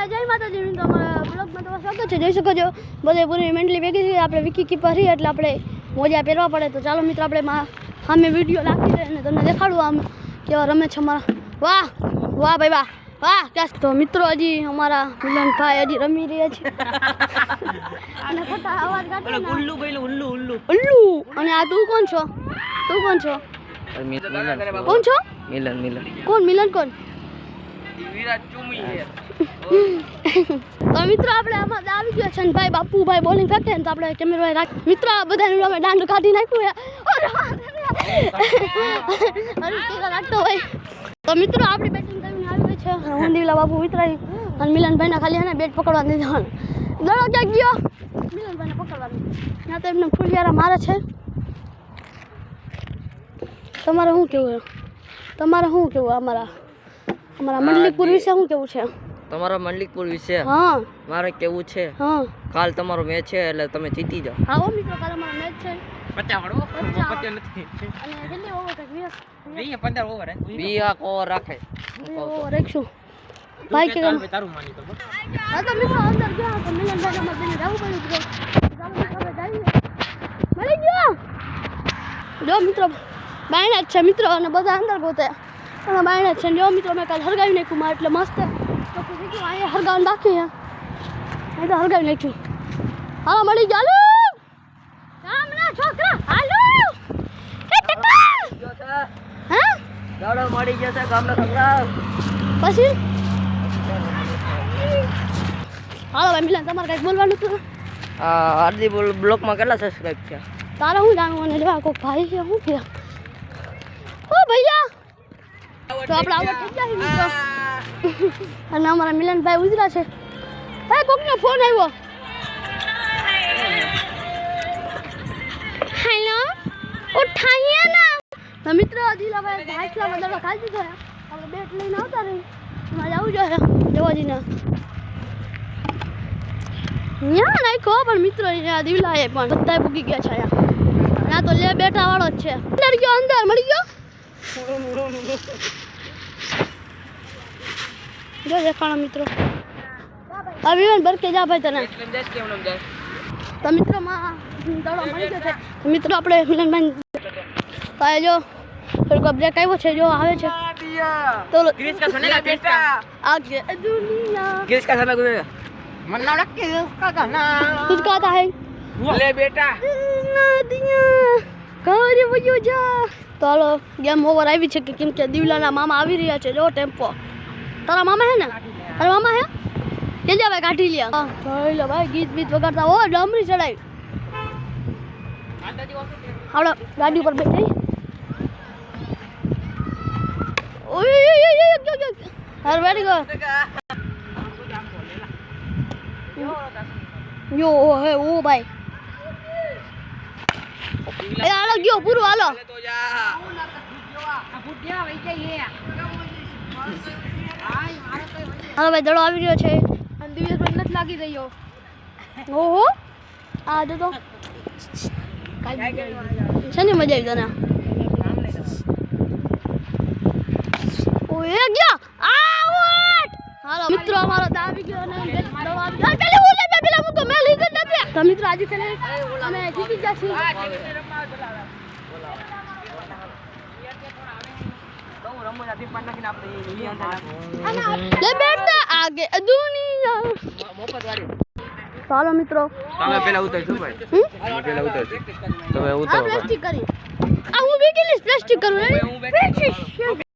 જય માતાજી મિત્રો, અમારા બ્લોગમાં તમારું સ્વાગત છે. જોઈ શકો છો બધે પૂરી મેન્ટલી ભેગી છે. આપણે વિકી કીપર છીએ એટલે આપણે મોજા પહેરવા પડે. તો ચાલો મિત્રો આપણે સામે વિડીયો નાખી દઈએ અને તમને દેખાડું આમ કેવા રમે છે અમારા. વાહ વાહ ભાઈ વાહ વાહ. તો મિત્રો હજી અમારા મિલનભાઈ હજી રમી રહ્યા છે અને ખોટા અવાજ કાઢે ઉલ્લુ બોલ્યું ઉલ્લુ ઉલ્લુ ઉલ્લુ. અને આ તું કોણ છો? તું કોણ છો? કોણ છો? મિલન. મિલન કોણ? મિલન કોણ? તો મિત્રો આપણે આમાં આવી ગયો છે ને ભાઈ બાપુભાઈ બોલિંગ ફેંકે ને તો આપણે કેમેરા રાખ. મિત્રો આ બધા અમે દાંડ કાઢી નાખ્યું રાખતો હોય. તો મિત્રો આપણી બેટિંગ કરીને આવી છે. હું દીવલા બાપુ વિતરાઈ અને મિલનભાઈના ખાલી એને બેટ પકડવા દીધા. દડો ક્યાંક ગયો મિલનભાઈને પકડવાનું. ત્યાં તો એમને ફૂલિયારા મારે છે. તમારે શું કેવું? તમારે શું કેવું અમારા મંડલીકપુર વિશે શું કેવું છે? તમારા મંડલીકપુર વિશે હા મારે કેવું છે, હા કાલ તમારો મેચ છે એટલે તમે જીતી જાઓ. આવો મિત્રો, કાલ અમારો મેચ છે. 50 વાળો 50 નથી અને કેટલી ઓવર છે? 15 ઓવર હે 20 ઓવર રાખે. ઓવર રાખશું ભાઈ કે તારું માની તો. હા તો મિત્રો અંદર ગયા તો મિલનભાઈ અમારે બેને જવું પડ્યું તો ચાલો મિત્રો આપણે જઈએ. મળી ગયો જો મિત્રો બાયણા જ છે મિત્રો અને બધા અંદર ગોતે અને બાયણા જ છે. જો મિત્રો મેં કાલ હરગાવી નાખ્યું માં એટલે મસ્ત. તો કીધું અહીંયા હરગાવાનું બાકી છે, અહીં તો હરગાવી નાખ્યું. હાલો મળી ગયો. હાલો ગામના છોકરા હાલો. એ ટકા હા દાડો મળી ગયો છે ગામના છોકરા. પછી હાલો ભાઈ મિલન તમારે કંઈક બોલવાનું હતું? હાર્દિક બ્લોગમાં કેટલા સબસ્ક્રાઇબ છે? તારા હું જાણવું અને લેવા કોઈ ભાઈ છે શું કે ઓ ભૈયા. તો આપણે આવો થઈ ગયા મિત્રો અને અમારા મિલનભાઈ ઉજરા છે. હે કોકનો ફોન આવ્યો. હેલો ઉઠાઈએ ના. તો મિત્રો દિલાભાઈ હાઈસલામાં દડો ખાઈ દીધો. આપણે બેટ લઈને આવતા રહી એમાં જવું જોઈએ દેવાજીને ત્યાં નાખ્યો પણ મિત્રો દિવલાએ પણ બધા ભૂગી ગયા છે અહીંયા. ના તો લે બેઠા વાળો જ છે. અંદર ગયો, અંદર મળી ગયો. જો દેખાણો મિત્રો અભિમાન બરકે જા ભાઈ તને. તો મિત્રો માં દડો મળી ગયો છે. મિત્રો આપણે મિલનભાઈ તો જો થોડુંક બ્રેક આવ્યો છે. જો આવે છે તો ग्रीस का सुनेगा बेटा आगे दुनिया ग्रीस का सुनेगा मन ना रख के उसका गाना तुझको आता है ले बेटा નદિયા ઘરે વયો જા. તો હાલો ગેમ ઓવર આવી છે કે કેમ કે દીવલાના મામા આવી રહ્યા છે. જો ટેમ્પો તારા મામા હે ને? તારા મામા હે કે જા ભાઈ કાઢી લ્યા. હા જોઈ લો ભાઈ ગીત બીત વગાડતા. ઓ ડમરી ચડાવી. હાલો ગાડી ઉપર બેઠી. ઓય હર વેરી ગુડ. યો હે ઓ ભાઈ એ હાલો ગયો પૂરું. હાલો હાલો ભાઈ દડો આવી રહ્યો છે અને દિવ્યેશભાઈ નથી લાગી રહ્યો. ઓહો આ જો તો શેની મજા આવી તને? ઓય ગયો આઉટ. હાલો મિત્રો અમારો દા આવી ગયો અને દડો આવી ગયો. પેલે હું લે પેલા હું તો મે લીધો નથી. તો મિત્રો આજે ખેલે અમે જીતી ગયા છીએ. ले बैठता आगे दुनिया मोफत वाली. ચાલો મિત્રો તમે પેલા ઉતરજો ભાઈ. પેલા ઉતરજો તમે ઉતરો. પ્લાસ્ટિક કરી આ હું બેકેલી પ્લાસ્ટિક કરું.